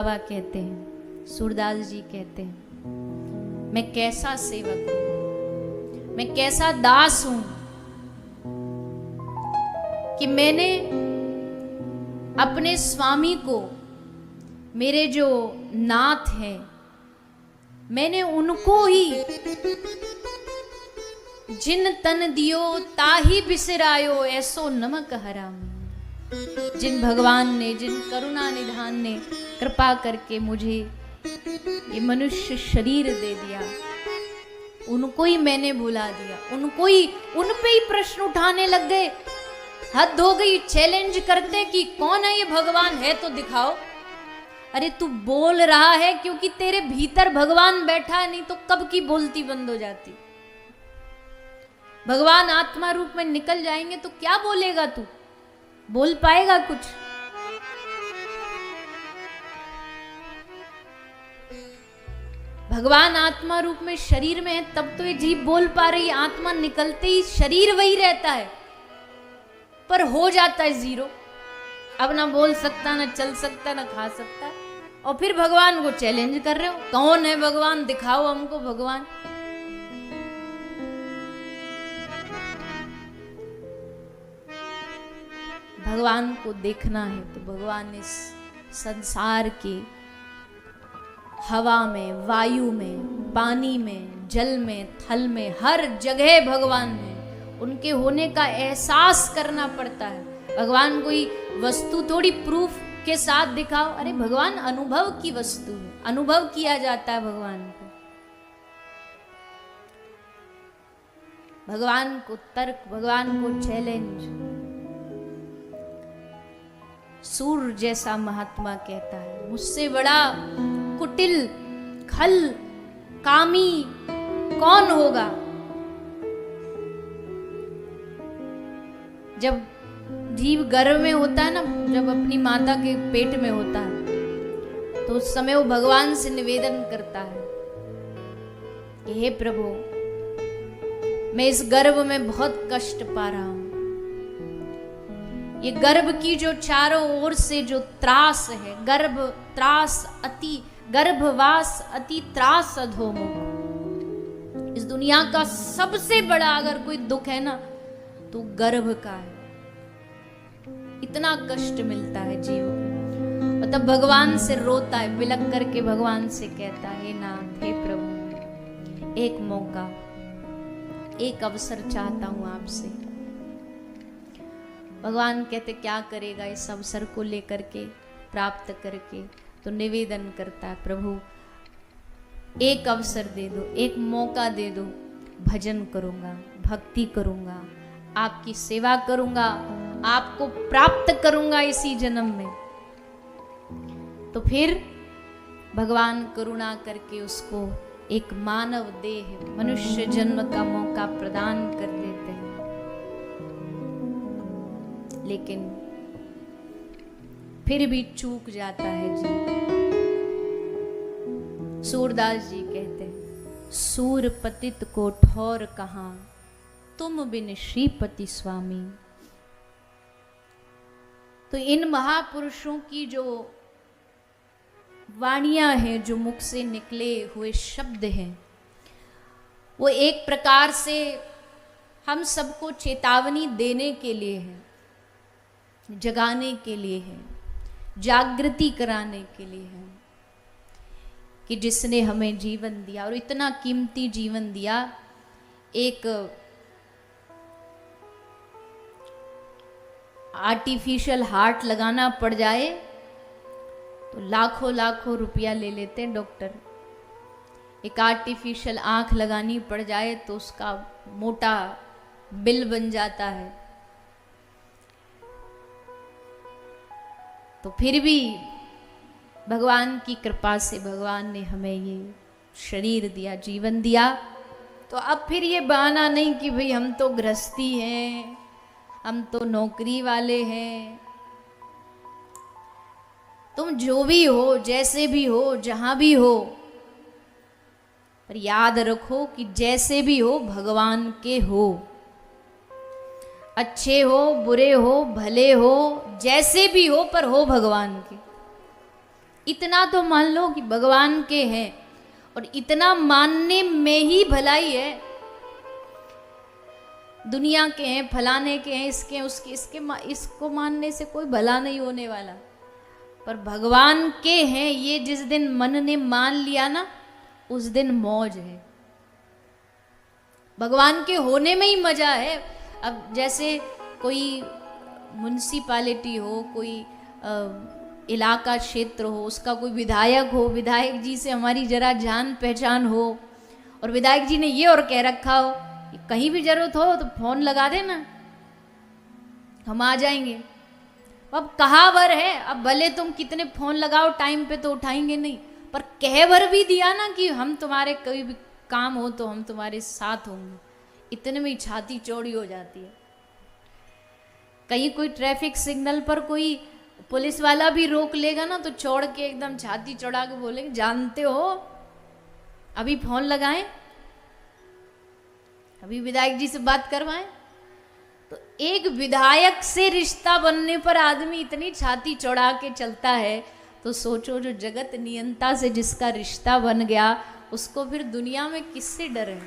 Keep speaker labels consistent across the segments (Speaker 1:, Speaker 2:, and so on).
Speaker 1: बाबा कहते हैं, सूरदास जी कहते हैं, मैं कैसा सेवक हूं, मैं कैसा दास हूं कि मैंने अपने स्वामी को, मेरे जो नाथ हैं, मैंने उनको ही जिन तन दियो ताही बिसरायो ऐसो नमक हरामी। जिन भगवान ने, जिन करुणा निधान ने कृपा करके मुझे ये मनुष्य शरीर दे दिया, उनको ही मैंने भुला दिया, उनको ही, उन पे ही प्रश्न उठाने लग गए। हद हो गई, चैलेंज करते कि कौन है ये भगवान, है तो दिखाओ। अरे तू बोल रहा है क्योंकि तेरे भीतर भगवान बैठा है, नहीं तो कब की बोलती बंद हो जाती। भगवान आत्मा रूप में निकल जाएंगे तो क्या बोलेगा तू, बोल पाएगा कुछ? भगवान आत्मा रूप में शरीर में है तब तो ये जीभ बोल पा रही है, आत्मा निकलते ही शरीर वही रहता है पर हो जाता है जीरो। अब ना बोल सकता, ना चल सकता, ना खा सकता, और फिर भगवान को चैलेंज कर रहे हो, कौन है भगवान, दिखाओ हमको भगवान। भगवान को देखना है तो भगवान इस संसार के हवा में, वायु में, पानी में, जल में, थल में, हर जगह भगवान में उनके होने का एहसास करना पड़ता है। भगवान कोई वस्तु थोड़ी प्रूफ के साथ दिखाओ, अरे भगवान अनुभव की वस्तु है, अनुभव किया जाता है भगवान को। भगवान को तर्क, भगवान को चैलेंज। सूर जैसा महात्मा कहता है, मुझसे बड़ा कुटिल, खल, कामी कौन होगा। जब जीव गर्भ में होता है ना, जब अपनी माता के पेट में होता है, तो उस समय वो भगवान से निवेदन करता है कि हे प्रभु, मैं इस गर्भ में बहुत कष्ट पा रहा हूं। ये गर्भ की जो चारों ओर से जो त्रास है, गर्भ त्रास अति, गर्भवास अति त्रास अधोमुख। इस दुनिया का सबसे बड़ा अगर कोई दुख है ना तो गर्भ का है। इतना कष्ट मिलता है जीव को, और तब भगवान से रोता है, बिलख करके भगवान से कहता है, हे नाथ, हे प्रभु, एक मौका, एक अवसर चाहता हूं आपसे। भगवान कहते क्या करेगा इस अवसर को लेकर के, प्राप्त करके? तो निवेदन करता है, प्रभु एक अवसर दे दो, एक मौका दे दो, भजन करूंगा, भक्ति करूंगा, आपकी सेवा करूंगा, आपको प्राप्त करूंगा इसी जन्म में। तो फिर भगवान करुणा करके उसको एक मानव देह, मनुष्य जन्म का मौका प्रदान कर देते हैं। लेकिन फिर भी चूक जाता है जी। सूरदास जी कहते हैं, सूर पतित को ठौर कहां, तुम बिन श्रीपति स्वामी। तो इन महापुरुषों की जो वाणियां हैं, जो मुख से निकले हुए शब्द हैं, वो एक प्रकार से हम सबको चेतावनी देने के लिए है, जगाने के लिए है, जागृति कराने के लिए है कि जिसने हमें जीवन दिया, और इतना कीमती जीवन दिया, एक आर्टिफिशियल हार्ट लगाना पड़ जाए तो लाखों लाखों रुपया ले लेते हैं डॉक्टर। एक आर्टिफिशियल आंख लगानी पड़ जाए तो उसका मोटा बिल बन जाता है। तो फिर भी भगवान की कृपा से भगवान ने हमें ये शरीर दिया, जीवन दिया। तो अब फिर ये बहाना नहीं कि भाई हम तो गृहस्थी हैं, हम तो नौकरी वाले हैं। तुम जो भी हो, जैसे भी हो, जहां भी हो, पर याद रखो कि जैसे भी हो भगवान के हो। अच्छे हो, बुरे हो, भले हो, जैसे भी हो, पर हो भगवान के। इतना तो मान लो कि भगवान के हैं, और इतना मानने में ही भलाई है। दुनिया के हैं, फलाने के हैं, इसके हैं, उसके इसको मानने से कोई भला नहीं होने वाला। पर भगवान के हैं ये जिस दिन मन ने मान लिया ना, उस दिन मौज है। भगवान के होने में ही मजा है। अब जैसे कोई म्युनिसिपैलिटी हो, कोई इलाका क्षेत्र हो, उसका कोई विधायक हो, विधायक जी से हमारी जरा जान पहचान हो, और विधायक जी ने ये और कह रखा हो कहीं भी जरूरत हो तो फोन लगा देना, हम आ जाएंगे। अब कहावर है, अब भले तुम कितने फोन लगाओ टाइम पे तो उठाएंगे नहीं, पर कहवर भी दिया ना कि हम तुम्हारे कोई भी काम हो तो हम तुम्हारे साथ होंगे, इतने में ही छाती चौड़ी हो जाती है। कहीं कोई ट्रैफिक सिग्नल पर कोई पुलिस वाला भी रोक लेगा ना तो छोड़ के एकदम छाती चढ़ा के बोलेंगे जानते हो अभी फोन लगाएं, अभी विधायक जी से बात करवाएं। तो एक विधायक से रिश्ता बनने पर आदमी इतनी छाती चढ़ा के चलता है, तो सोचो जो जगत नियंता से जिसका रिश्ता बन गया, उसको फिर दुनिया में किससे डर है?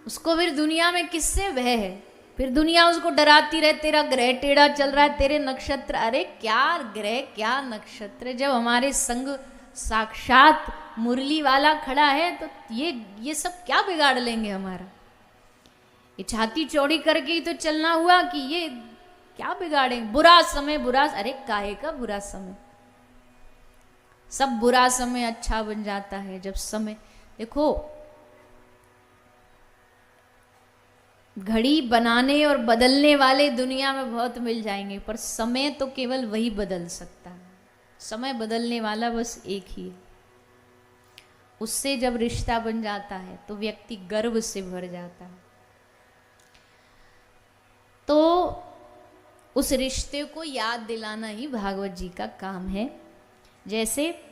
Speaker 1: उसको फिर दुनिया में किससे भय है? फिर दुनिया उसको डराती रहे, तेरा ग्रह टेढ़ा चल रहा है, तेरे नक्षत्र, अरे क्या ग्रह क्या नक्षत्र, जब हमारे संग साक्षात मुरली वाला खड़ा है तो ये सब क्या बिगाड़ लेंगे हमारा? ये छाती चौड़ी करके ही तो चलना हुआ कि ये क्या बिगाड़ेंगे? बुरा समय बुरा, अरे काहे का बुरा समय? सब बुरा समय अच्छा बन जाता है जब समय, देखो घड़ी बनाने और बदलने वाले दुनिया में बहुत मिल जाएंगे, पर समय तो केवल वही बदल सकता है। समय बदलने वाला बस एक ही है। उससे जब रिश्ता बन जाता है तो व्यक्ति गर्व से भर जाता है। तो उस रिश्ते को याद दिलाना ही भागवत जी का काम है। जैसे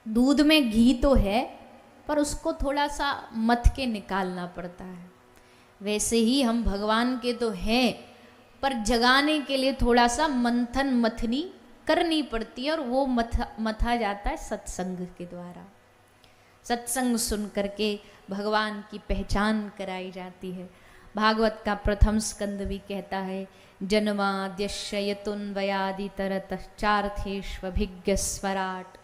Speaker 1: दूध में घी तो है, पर उसको थोड़ा सा मथ के निकालना पड़ता है, वैसे ही हम भगवान के तो हैं, पर जगाने के लिए थोड़ा सा मंथन मथनी करनी पड़ती है, और वो मथा जाता है सत्संग के द्वारा। सत्संग सुन करके भगवान की पहचान कराई जाती है। भागवत का प्रथम स्कंद भी कहता है, जन्माद्यस्य यतुन्वयादितरतश्चार्थेष्वभिज्ञ स्वराट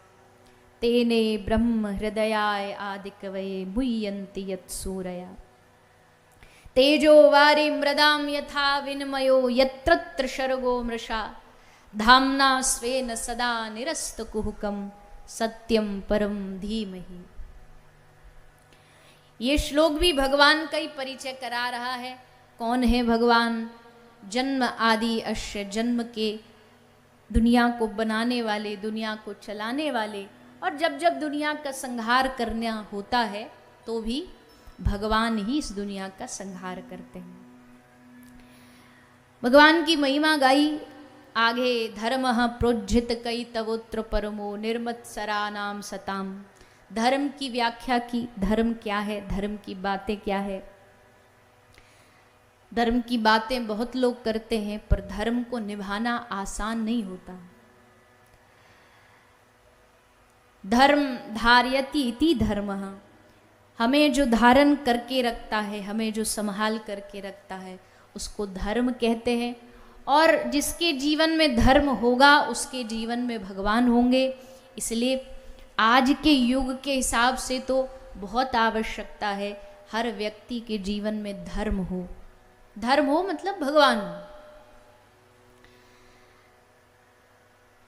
Speaker 1: तेने ब्रह्म हृदयाय आदिकवये मुह्यन्ति यत्सूरया तेजो वारि मृदाम यथा विनिमयो यत्र शर्गो मृषा धाम्ना स्वेन सदा निरस्तकुहकम सत्यम परम धीमहि। ये श्लोक भी भगवान का ही परिचय करा रहा है। कौन है भगवान? जन्म आदि अश्य, जन्म के दुनिया को बनाने वाले, दुनिया को चलाने वाले, और जब जब दुनिया का संहार करना होता है तो भी भगवान ही इस दुनिया का संहार करते हैं। भगवान की महिमा गाई आगे, धर्मः प्रोज्झित कई तवोत्र परमो निर्मत्सरा नाम सताम। धर्म की व्याख्या की, धर्म क्या है, धर्म की बातें क्या है। धर्म की बातें बहुत लोग करते हैं, पर धर्म को निभाना आसान नहीं होता। धर्म धार्यति इति धर्मः, हमें जो धारण करके रखता है, हमें जो संभाल करके रखता है, उसको धर्म कहते हैं। और जिसके जीवन में धर्म होगा उसके जीवन में भगवान होंगे। इसलिए आज के युग के हिसाब से तो बहुत आवश्यकता है हर व्यक्ति के जीवन में धर्म हो। धर्म हो मतलब भगवान हो।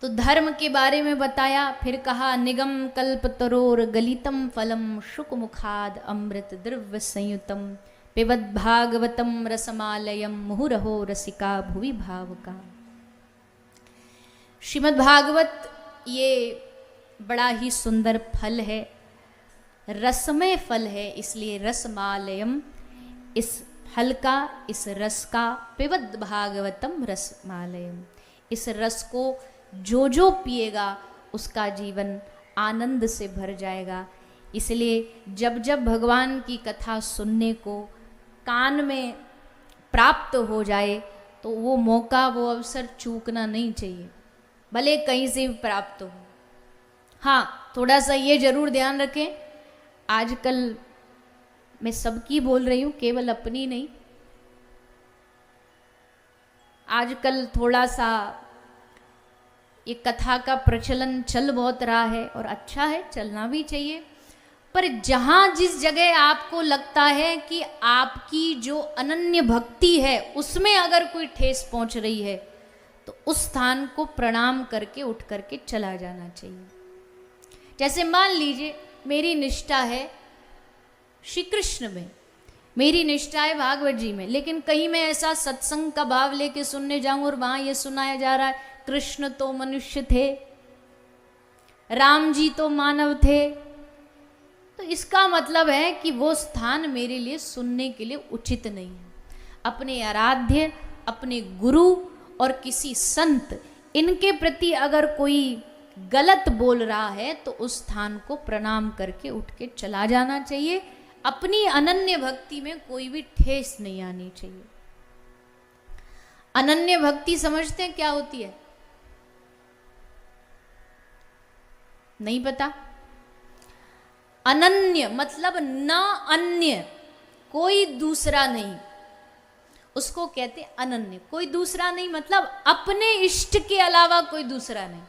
Speaker 1: तो धर्म के बारे में बताया, फिर कहा निगम कल्पतरोर गलितम फलम शुक मुखाद अमृत द्रव्य संयुतम पिबद भागवतम रसमालयम मुहुरहो रसिका भुवि भावका। श्रीमद् भागवत ये बड़ा ही सुंदर फल है, रसमय फल है, इसलिए रसमालयम, इस फल का, इस रस का, पिबद भागवतम रसमालयम, इस रस को जो पिएगा उसका जीवन आनंद से भर जाएगा। इसलिए जब जब भगवान की कथा सुनने को कान में प्राप्त हो जाए तो वो मौका, वो अवसर चूकना नहीं चाहिए, भले कहीं से भी प्राप्त हो। हाँ, थोड़ा सा ये जरूर ध्यान रखें, आजकल मैं सबकी बोल रही हूँ, केवल अपनी नहीं, आजकल थोड़ा सा ये कथा का प्रचलन चल बहुत रहा है और अच्छा है, चलना भी चाहिए। पर जहाँ जिस जगह आपको लगता है कि आपकी जो अनन्य भक्ति है उसमें अगर कोई ठेस पहुँच रही है, तो उस स्थान को प्रणाम करके उठ करके चला जाना चाहिए। जैसे मान लीजिए मेरी निष्ठा है श्री कृष्ण में, मेरी निष्ठा है भागवत जी में, लेकिन कहीं मैं ऐसा सत्संग का भाव लेके सुनने जाऊं और वहां ये सुनाया जा रहा है कृष्ण तो मनुष्य थे, राम जी तो मानव थे, तो इसका मतलब है कि वो स्थान मेरे लिए सुनने के लिए उचित नहीं है। अपने आराध्य, अपने गुरु और किसी संत, इनके प्रति अगर कोई गलत बोल रहा है तो उस स्थान को प्रणाम करके उठ के चला जाना चाहिए। अपनी अनन्य भक्ति में कोई भी ठेस नहीं आनी चाहिए। अनन्य भक्ति समझते हैं क्या होती है? नहीं पता? अनन्य मतलब न अन्य, कोई दूसरा नहीं, उसको कहते अनन्य। कोई दूसरा नहीं मतलब अपने इष्ट के अलावा कोई दूसरा नहीं।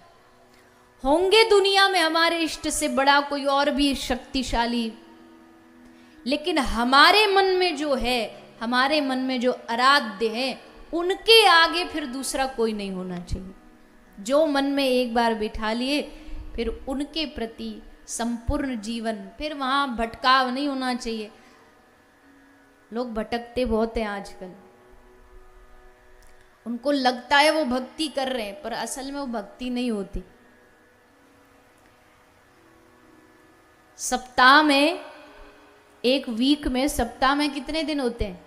Speaker 1: होंगे दुनिया में हमारे इष्ट से बड़ा कोई और भी शक्तिशाली, लेकिन हमारे मन में जो है, हमारे मन में जो आराध्य है, उनके आगे फिर दूसरा कोई नहीं होना चाहिए। जो मन में एक बार बिठा लिए फिर उनके प्रति संपूर्ण जीवन, फिर वहाँ भटकाव नहीं होना चाहिए। लोग भटकते बहुत हैं आजकल, उनको लगता है वो भक्ति कर रहे हैं, पर असल में वो भक्ति नहीं होती। सप्ताह में, एक वीक में, सप्ताह में कितने दिन होते हैं?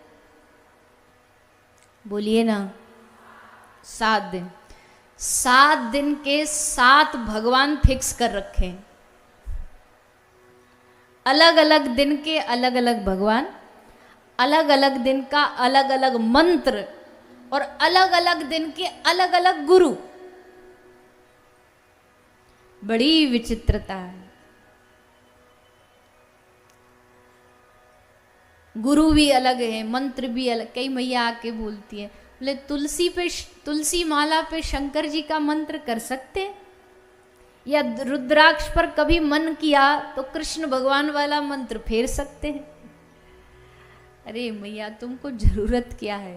Speaker 1: बोलिए ना, 7 दिन। 7 दिन के 7 भगवान फिक्स कर रखे हैं। अलग अलग दिन के अलग अलग भगवान, अलग अलग दिन का अलग अलग मंत्र और अलग अलग दिन के अलग अलग गुरु। बड़ी विचित्रता है। गुरु भी अलग है, मंत्र भी अलग। कई मैया आके बोलती है, बोले तुलसी माला पे शंकर जी का मंत्र कर सकते हैं, या रुद्राक्ष पर कभी मन किया तो कृष्ण भगवान वाला मंत्र फेर सकते हैं। अरे मैया, तुमको जरूरत क्या है?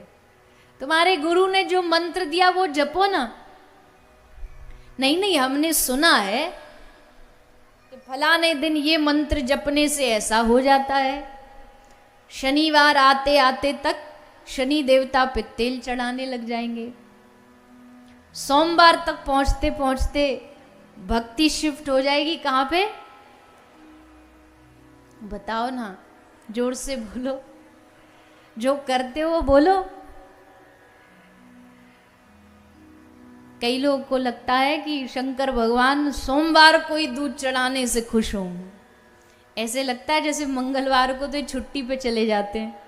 Speaker 1: तुम्हारे गुरु ने जो मंत्र दिया वो जपो ना। नहीं नहीं, हमने सुना है कि फलाने दिन ये मंत्र जपने से ऐसा हो जाता है। शनिवार आते आते तक शनि देवता पे तेल चढ़ाने लग जाएंगे। सोमवार तक पहुंचते पहुंचते भक्ति शिफ्ट हो जाएगी। कहाँ पे? बताओ ना, जोर से बोलो, जो करते हो बोलो। कई लोगों को लगता है कि शंकर भगवान सोमवार को ही दूध चढ़ाने से खुश होंगे। ऐसे लगता है जैसे मंगलवार को तो छुट्टी पे चले जाते हैं,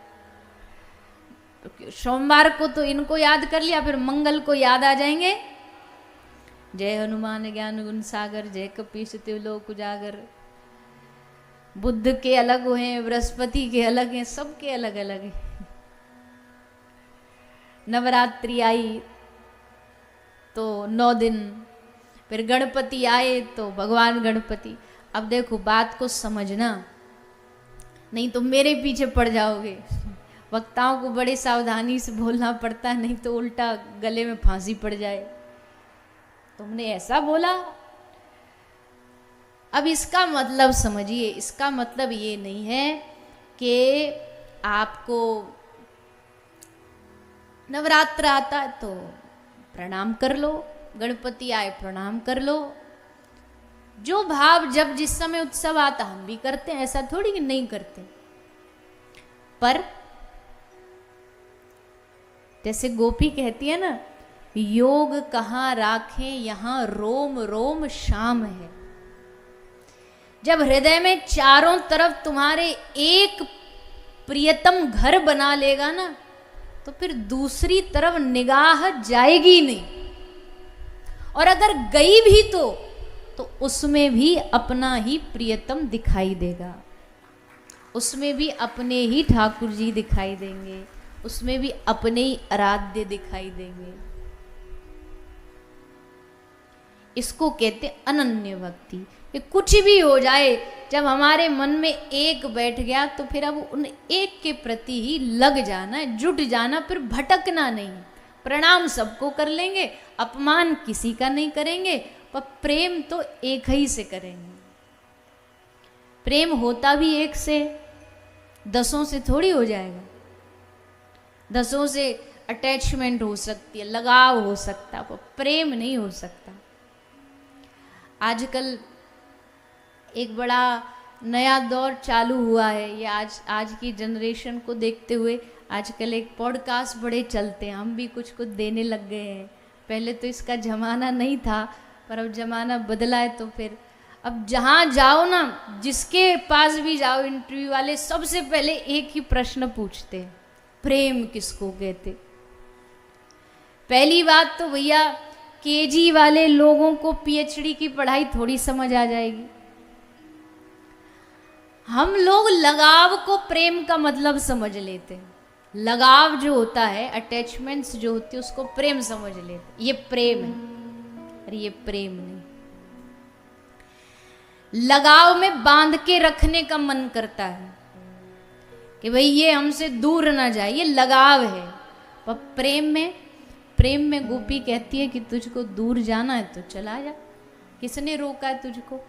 Speaker 1: सोमवार को तो इनको याद कर लिया, फिर मंगल को याद आ जाएंगे। जय हनुमान ज्ञान गुण सागर, जय कपीस तिहु लोक उजागर। बुद्ध के अलग हैं, बृहस्पति के अलग हैं, सबके अलग अलग हैं। नवरात्रि आई तो 9 दिन, फिर गणपति आए तो भगवान गणपति। अब देखो, बात को समझना, नहीं तो मेरे पीछे पड़ जाओगे। वक्ताओं को बड़े सावधानी से बोलना पड़ता है, नहीं तो उल्टा गले में फांसी पड़ जाए। तुमने ऐसा बोला। अब इसका मतलब समझिए, इसका मतलब ये नहीं है कि आपको नवरात्र आता है तो प्रणाम कर लो, गणपति आए प्रणाम कर लो। जो भाव जब जिस समय उत्सव आता हम भी करते हैं, ऐसा थोड़ी कि नहीं करते। पर जैसे गोपी कहती है ना, योग कहाँ राखें यहाँ रोम रोम शाम है। जब हृदय में चारों तरफ तुम्हारे एक प्रियतम घर बना लेगा ना, तो फिर दूसरी तरफ निगाह जाएगी नहीं, और अगर गई भी तो उसमें भी अपना ही प्रियतम दिखाई देगा, उसमें भी अपने ही ठाकुर जी दिखाई देंगे, उसमें भी अपने ही आराध्य दिखाई देंगे। इसको कहते अनन्य भक्ति। कि कुछ भी हो जाए, जब हमारे मन में एक बैठ गया तो फिर अब उन एक के प्रति ही लग जाना, जुट जाना, फिर भटकना नहीं। प्रणाम सबको कर लेंगे, अपमान किसी का नहीं करेंगे, पर प्रेम तो एक ही से करेंगे। प्रेम होता भी एक से, 10 से थोड़ी हो जाएगा। 10 से अटैचमेंट हो सकती है, लगाव हो सकता है, पर प्रेम नहीं हो सकता। आजकल एक बड़ा नया दौर चालू हुआ है, ये आज की जनरेशन को देखते हुए आजकल एक पॉडकास्ट बड़े चलते हैं, हम भी कुछ देने लग गए हैं। पहले तो इसका ज़माना नहीं था, पर अब ज़माना बदला है, तो फिर अब जहाँ जाओ ना, जिसके पास भी जाओ, इंटरव्यू वाले सबसे पहले एक ही प्रश्न पूछते हैं, प्रेम किसको कहते। पहली बात तो भैया केजी वाले लोगों को पीएचडी की पढ़ाई थोड़ी समझ आ जाएगी। हम लोग लगाव को प्रेम का मतलब समझ लेते हैं। लगाव जो होता है, अटैचमेंट्स जो होती है, उसको प्रेम समझ लेते हैं, ये प्रेम है। अरे ये प्रेम नहीं। लगाव में बांध के रखने का मन करता है कि भाई ये हमसे दूर ना जाए, ये लगाव है। पर प्रेम में गोपी कहती है कि तुझको दूर जाना है तो चला जा, किसने रोका है तुझको?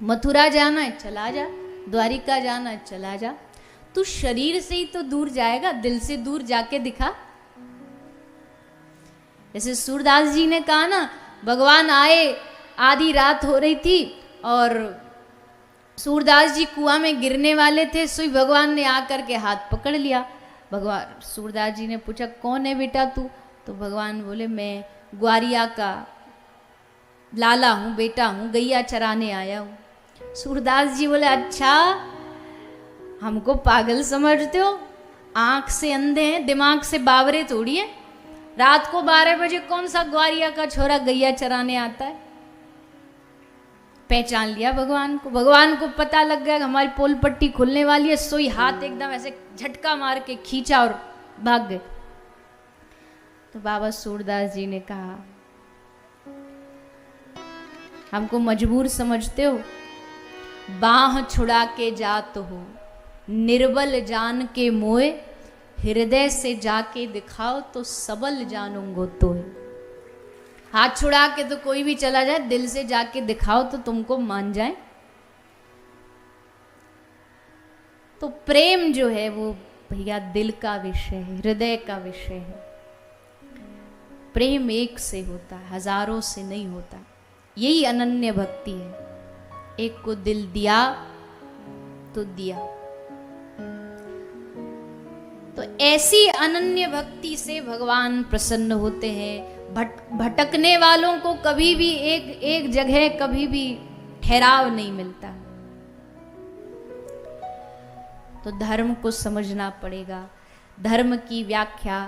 Speaker 1: मथुरा जाना है चला जा, द्वारिका जाना है चला जा। तू शरीर से ही तो दूर जाएगा, दिल से दूर जाके दिखा। जैसे सूरदास जी ने कहा ना, भगवान आए, आधी रात हो रही थी और सूरदास जी कुआं में गिरने वाले थे, सोई भगवान ने आकर के हाथ पकड़ लिया। भगवान सूरदास जी ने पूछा कौन है बेटा तू? तो भगवान बोले मैं ग्वारिया का लाला हूँ, बेटा हूँ, गैया चराने आया हूँ। सूरदास जी बोले अच्छा, हमको पागल समझते हो? आंख से अंधे हैं, दिमाग से बावरे थोड़ी है। रात को 12 बजे कौन सा ग्वारिया का छोरा गैया चराने आता है? पहचान लिया भगवान को। भगवान को पता लग गया कि हमारी पोल पट्टी खुलने वाली है, सोई हाथ एकदम ऐसे झटका मार के खींचा और भाग गए। तो बाबा सूरदास जी ने कहा हमको मजबूर समझते हो? बाह छुड़ा के जात हो, निर्बल जान के मोए, हृदय से जाके दिखाओ तो सबल जानूंगो तो। हाथ छुड़ा के तो कोई भी चला जाए, दिल से जाके दिखाओ तो तुमको मान जाए। तो प्रेम जो है वो भैया दिल का विषय है, हृदय का विषय है। प्रेम एक से होता है, हजारों से नहीं होता। यही अनन्य भक्ति है। एक को दिल दिया तो दिया। तो ऐसी अनन्य भक्ति से भगवान प्रसन्न होते हैं। भटकने वालों को कभी भी एक जगह कभी भी ठहराव नहीं मिलता। तो धर्म को समझना पड़ेगा। धर्म की व्याख्या,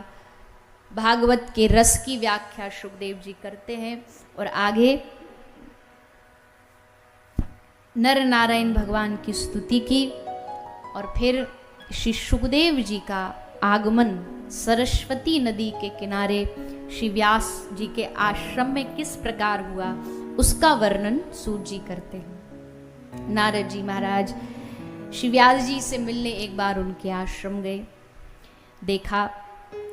Speaker 1: भागवत के रस की व्याख्या सुखदेव जी करते हैं और आगे नर नारायण भगवान की स्तुति की और फिर श्री सुखदेव जी का आगमन सरस्वती नदी के किनारे श्री व्यास जी के आश्रम में किस प्रकार हुआ उसका वर्णन सूत जी करते हैं। नारद जी महाराज श्री व्यास जी से मिलने एक बार उनके आश्रम गए। देखा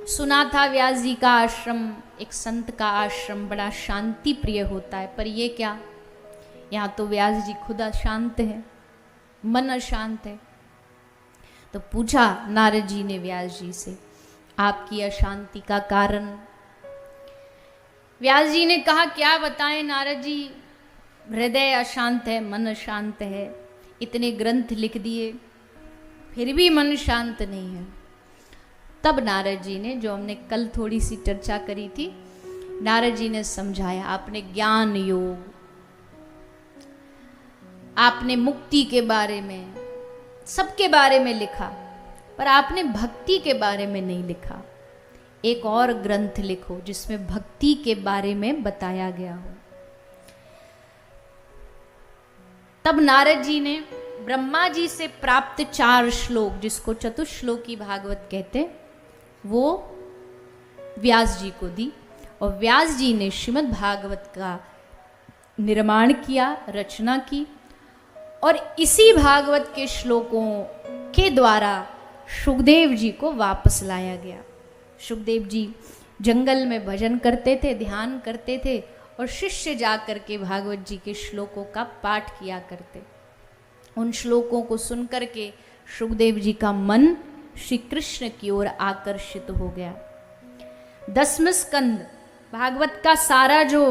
Speaker 1: सुना था व्यास जी का आश्रम, एक संत का आश्रम बड़ा शांति प्रिय होता है, पर ये क्या, यहाँ तो व्यास जी खुद अशांत है, मन अशांत है। तो पूछा नारद जी ने व्यास जी से आपकी अशांति का कारण। व्यास जी ने कहा क्या बताएं नारद जी, हृदय अशांत है, मन अशांत है, इतने ग्रंथ लिख दिए फिर भी मन शांत नहीं है। तब नारद जी ने, जो हमने कल थोड़ी सी चर्चा करी थी, नारद जी ने समझाया। आपने ज्ञान योग, आपने मुक्ति के बारे में, सबके बारे में लिखा, पर आपने भक्ति के बारे में नहीं लिखा। एक और ग्रंथ लिखो जिसमें भक्ति के बारे में बताया गया हो। तब नारद जी ने ब्रह्मा जी से प्राप्त 4 श्लोक, जिसको चतुश्लोकी भागवत कहते, वो व्यास जी को दी, और व्यास जी ने श्रीमद् भागवत का निर्माण किया, रचना की, और इसी भागवत के श्लोकों के द्वारा सुखदेव जी को वापस लाया गया। सुखदेव जी जंगल में भजन करते थे, ध्यान करते थे, और शिष्य जाकर के भागवत जी के श्लोकों का पाठ किया करते। उन श्लोकों को सुनकर के सुखदेव जी का मन श्री कृष्ण की ओर आकर्षित हो गया। 10वें स्कंद भागवत का सारा जो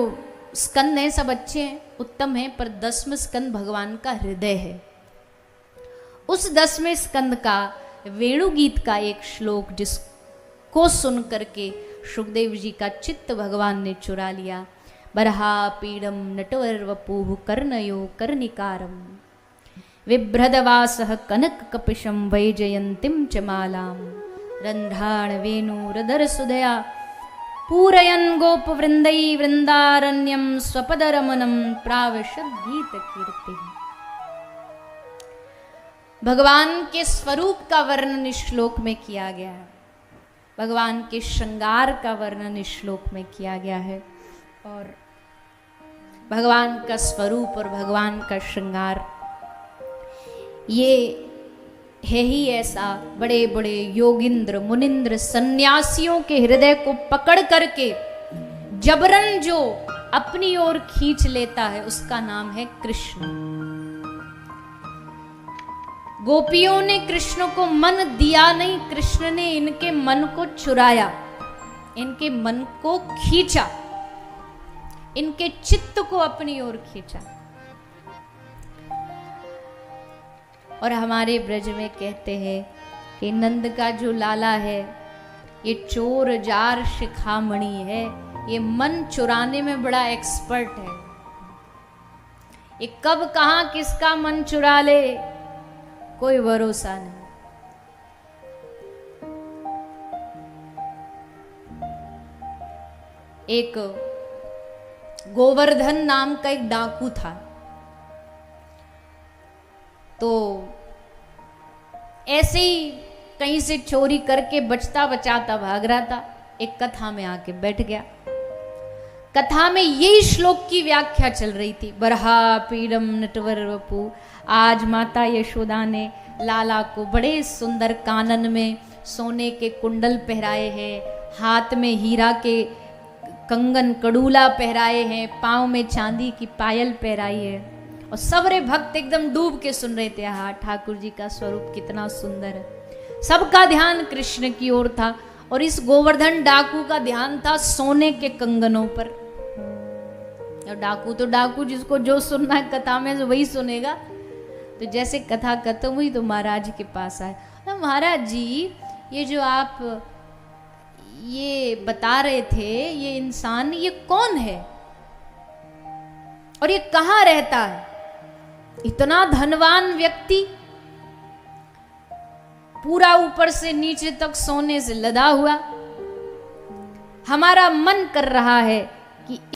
Speaker 1: स्कंद है सब अच्छे हैं, उत्तम है, पर 10वें स्कंद भगवान का हृदय है। उस 10वें स्कंद का वेणुगीत का एक श्लोक जिसको सुन करके सुखदेव जी का चित्त भगवान ने चुरा लिया। बरहा पीडम नटवर वपुः कर्णयो कर्णिकारम बिभ्रदवासः कनक कपिशं वैजयन्तीं च मालां रन्ध्राण वेणुरधर सुधया पूरयन् गोपवृन्दै वृन्दारण्यं स्वपदरमणं प्राविशद् गीतकीर्तिः। भगवान के स्वरूप का वर्णन इस श्लोक में किया गया है, भगवान के श्रृंगार का वर्णन इस श्लोक में किया गया है, और भगवान का स्वरूप और भगवान का श्रृंगार ये है ही ऐसा। बड़े बड़े योगिंद्र मुनिंद्र सन्यासियों के हृदय को पकड़ करके जबरन जो अपनी ओर खींच लेता है उसका नाम है कृष्ण। गोपियों ने कृष्ण को मन दिया नहीं, कृष्ण ने इनके मन को चुराया, इनके मन को खींचा, इनके चित्त को अपनी ओर खींचा। और हमारे ब्रज में कहते हैं कि नंद का जो लाला है ये चोर जार शिखामणि है, ये मन चुराने में बड़ा एक्सपर्ट है। ये कब कहां किसका मन चुरा ले कोई भरोसा नहीं। एक गोवर्धन नाम का एक डाकू था, तो ऐसे ही कहीं से चोरी करके बचता बचाता भाग रहा था, एक कथा में आके बैठ गया। कथा में यही श्लोक की व्याख्या चल रही थी, बरहा पीडम नटवर वपु। आज माता यशोदा ने लाला को बड़े सुंदर कानन में सोने के कुंडल पहराए हैं, हाथ में हीरा के कंगन कड़ूला पहराए हैं, पाँव में चांदी की पायल पहराई है, और सबरे भक्त एकदम डूब के सुन रहे थे। हाँ, ठाकुर जी का स्वरूप कितना सुंदर है। सबका ध्यान कृष्ण की ओर था, और इस गोवर्धन डाकू का ध्यान था सोने के कंगनों पर। और डाकू तो डाकू, जिसको जो सुनना है कथा में वही सुनेगा। तो जैसे कथा खत्म हुई तो महाराज के पास आए, तो महाराज जी ये जो आप ये बता रहे थे ये इंसान ये कौन है और ये कहाँ रहता है? इतना धनवान व्यक्ति, पूरा ऊपर से नीचे तक सोने से लदा हुआ। हमारा मन कर रहा है कि